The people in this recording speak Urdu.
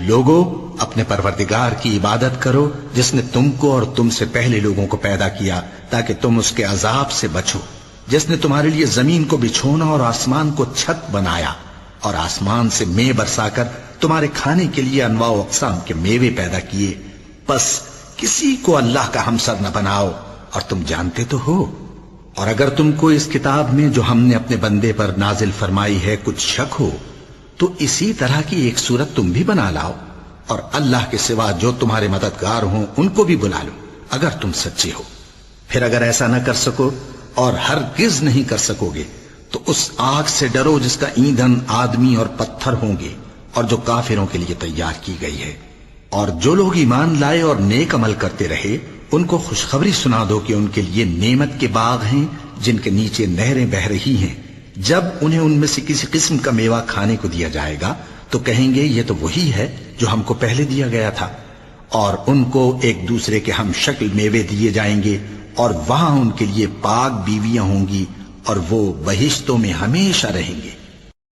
لوگو اپنے پروردگار کی عبادت کرو جس نے تم کو اور تم سے پہلے لوگوں کو پیدا کیا تاکہ تم اس کے عذاب سے بچو، جس نے تمہارے لیے زمین کو بچھونا اور آسمان کو چھت بنایا اور آسمان سے مے برسا کر تمہارے کھانے کے لیے انواع و اقسام کے میوے پیدا کیے، پس کسی کو اللہ کا ہمسر نہ بناؤ اور تم جانتے تو ہو۔ اور اگر تم کو اس کتاب میں جو ہم نے اپنے بندے پر نازل فرمائی ہے کچھ شک ہو تو اسی طرح کی ایک صورت تم بھی بنا لاؤ اور اللہ کے سوا جو تمہارے مددگار ہوں ان کو بھی بلا لو اگر تم سچے ہو۔ پھر اگر ایسا نہ کر سکو اور ہرگز نہیں کر سکو گے تو اس آگ سے ڈرو جس کا ایندھن آدمی اور پتھر ہوں گے اور جو کافروں کے لیے تیار کی گئی ہے۔ اور جو لوگ ایمان لائے اور نیک عمل کرتے رہے ان کو خوشخبری سنا دو کہ ان کے لیے نعمت کے باغ ہیں جن کے نیچے نہریں بہہ رہی ہیں، جب انہیں ان میں سے کسی قسم کا میوہ کھانے کو دیا جائے گا تو کہیں گے یہ تو وہی ہے جو ہم کو پہلے دیا گیا تھا، اور ان کو ایک دوسرے کے ہم شکل میوے دیے جائیں گے اور وہاں ان کے لیے پاک بیویاں ہوں گی اور وہ بہشتوں میں ہمیشہ رہیں گے۔